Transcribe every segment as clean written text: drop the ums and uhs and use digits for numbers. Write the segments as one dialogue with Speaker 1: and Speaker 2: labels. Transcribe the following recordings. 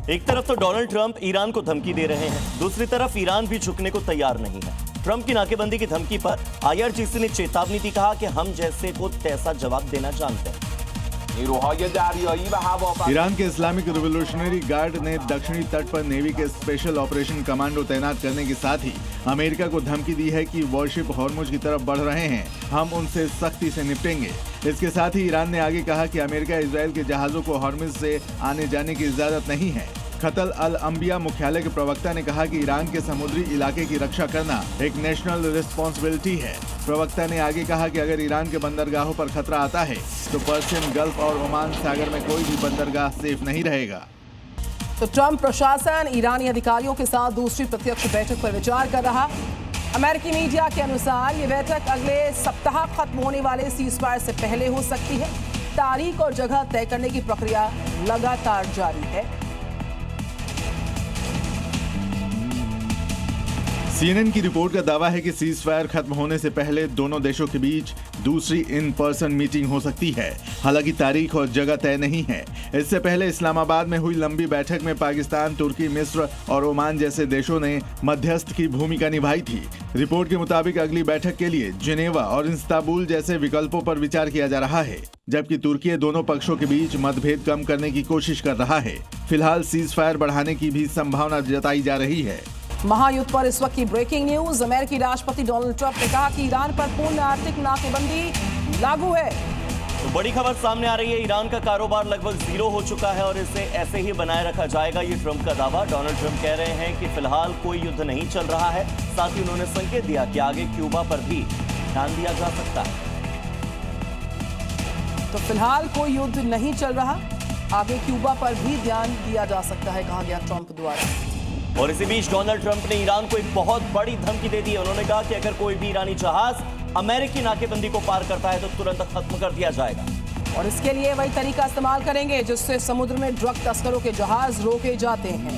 Speaker 1: एक तरफ तो डोनाल्ड ट्रंप ईरान को धमकी दे रहे हैं, दूसरी तरफ ईरान भी झुकने को तैयार नहीं है। ट्रंप की नाकेबंदी की धमकी पर IRGC ने चेतावनी दी, कहा कि हम जैसे को तैसा जवाब देना जानते हैं।
Speaker 2: ईरान के इस्लामिक रिवॉल्यूशनरी गार्ड ने दक्षिणी तट पर नेवी के स्पेशल ऑपरेशन कमांडो तैनात करने के साथ ही अमेरिका को धमकी दी है कि वॉरशिप हॉर्मुज की तरफ बढ़ रहे हैं, हम उनसे सख्ती से निपटेंगे। इसके साथ ही ईरान ने आगे कहा कि अमेरिका इजरायल के जहाजों को हॉर्मुज से आने जाने की इजाजत नहीं है। कतल अल अंबिया मुख्यालय के प्रवक्ता ने कहा कि ईरान के समुद्री इलाके की रक्षा करना एक नेशनल रिस्पॉन्सिबिलिटी है। प्रवक्ता ने आगे कहा कि अगर ईरान के बंदरगाहों पर खतरा आता है तो पर्शियन गल्फ और ओमान सागर में कोई भी बंदरगाह सेफ नहीं रहेगा।
Speaker 3: तो ट्रंप प्रशासन ईरानी अधिकारियों के साथ दूसरी प्रत्यक्ष बैठक पर विचार कर रहा। अमेरिकी मीडिया के अनुसार ये बैठक अगले सप्ताह खत्म होने वाले सीज़फायर से पहले हो सकती है। तारीख और जगह तय करने की प्रक्रिया लगातार जारी है।
Speaker 2: CNN की रिपोर्ट का दावा है कि सीज़फायर खत्म होने से पहले दोनों देशों के बीच दूसरी इन पर्सन मीटिंग हो सकती है। हालांकि तारीख और जगह तय नहीं है। इससे पहले इस्लामाबाद में हुई लंबी बैठक में पाकिस्तान, तुर्की, मिस्र और ओमान जैसे देशों ने मध्यस्थ की भूमिका निभाई थी। रिपोर्ट के मुताबिक अगली बैठक के लिए जिनेवा और इस्तांबुल जैसे विकल्पों पर विचार किया जा रहा है, जबकि तुर्की दोनों पक्षों के बीच मतभेद कम करने की कोशिश कर रहा है। फिलहाल सीज़फायर बढ़ाने की भी संभावना जताई जा रही है।
Speaker 3: महायुद्ध पर इस वक्त की ब्रेकिंग न्यूज। अमेरिकी राष्ट्रपति डोनाल्ड ट्रंप ने कहा कि ईरान पर पूर्ण आर्थिक नाकेबंदी लागू है।
Speaker 1: तो बड़ी खबर सामने आ रही है, ईरान का कारोबार लगभग 0 हो चुका है और इसे ऐसे ही बनाए रखा जाएगा, ये ट्रंप का दावा। डोनाल्ड ट्रंप कह रहे हैं कि फिलहाल कोई युद्ध नहीं चल रहा है। साथ ही उन्होंने संकेत दिया कि आगे क्यूबा पर भी ध्यान दिया जा सकता है।
Speaker 3: तो फिलहाल कोई युद्ध नहीं चल रहा, आगे क्यूबा पर भी ध्यान दिया जा सकता है, कहा गया ट्रंप द्वारा।
Speaker 1: और इसी बीच डोनाल्ड ट्रंप ने ईरान को एक बहुत बड़ी धमकी दे दी है। उन्होंने कहा कि अगर कोई भी ईरानी जहाज अमेरिकी नाकेबंदी को पार करता है तो तुरंत खत्म कर दिया जाएगा।
Speaker 3: और इसके लिए वही तरीका इस्तेमाल करेंगे जिससे समुद्र में ड्रग तस्करों के जहाज रोके जाते हैं।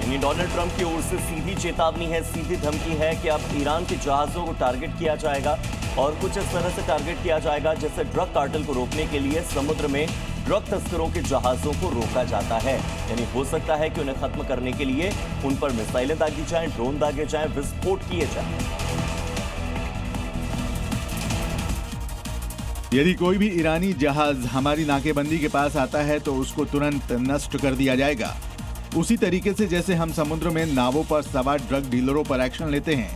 Speaker 1: यानी डोनाल्ड ट्रंप की ओर से सीधी चेतावनी है, सीधी धमकी है कि अब ईरान के जहाजों को टारगेट किया जाएगा और कुछ इस तरह से टारगेट किया जाएगा जैसे ड्रग कार्टेल को रोकने के लिए समुद्र में ड्रग तस्करों के जहाजों को रोका जाता है। यानी हो सकता है कि उन्हें खत्म करने के लिए उन पर मिसाइलें दागी जाएं, ड्रोन दागे जाएं, विस्फोट किए जाएं।
Speaker 2: यदि कोई भी ईरानी जहाज हमारी नाकेबंदी के पास आता है तो उसको तुरंत नष्ट कर दिया जाएगा, उसी तरीके से जैसे हम समुद्र में नावों पर सवार ड्रग डीलरों पर एक्शन लेते हैं।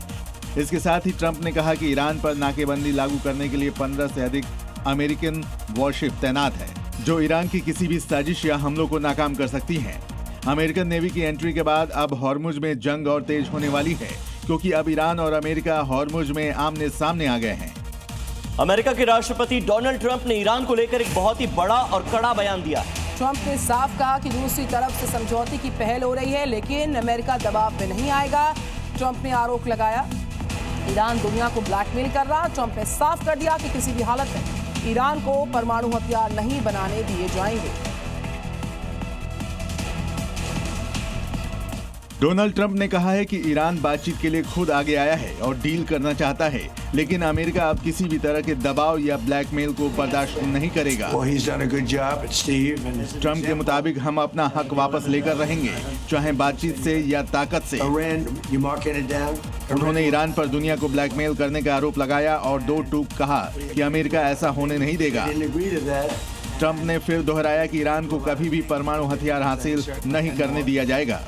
Speaker 2: इसके साथ ही ट्रंप ने कहा कि ईरान पर नाकेबंदी लागू करने के लिए 15 से अधिक अमेरिकन वॉरशिप तैनात है, जो ईरान की किसी भी साजिश या हमलों को नाकाम कर सकती हैं। अमेरिकन नेवी की एंट्री के बाद अब हॉर्मुज में जंग और तेज होने वाली है, क्योंकि अब ईरान और अमेरिका हॉर्मुज में आमने सामने आ गए हैं।
Speaker 1: अमेरिका के राष्ट्रपति डोनाल्ड ट्रंप ने ईरान को लेकर एक बहुत ही बड़ा और कड़ा बयान दिया।
Speaker 3: ट्रंप ने साफ कहा कि दूसरी तरफ से समझौते की पहल हो रही है, लेकिन अमेरिका दबाव में नहीं आएगा। ट्रंप ने आरोप लगाया ईरान दुनिया को ब्लैकमेल कर रहा। ट्रंप ने साफ कर दिया कि किसी भी हालत में ईरान को परमाणु हथियार नहीं बनाने दिए जाएंगे।
Speaker 2: डोनाल्ड ट्रंप ने कहा है कि ईरान बातचीत के लिए खुद आगे आया है और डील करना चाहता है, लेकिन अमेरिका अब किसी भी तरह के दबाव या ब्लैकमेल को बर्दाश्त नहीं करेगा। ट्रंप के मुताबिक हम अपना हक वापस लेकर रहेंगे, चाहे बातचीत से या ताकत से। उन्होंने ईरान पर दुनिया को ब्लैकमेल करने का आरोप लगाया और दो टूक कहा कि अमेरिका ऐसा होने नहीं देगा। ट्रंप ने फिर दोहराया कि ईरान को कभी भी परमाणु हथियार हासिल नहीं करने दिया जाएगा।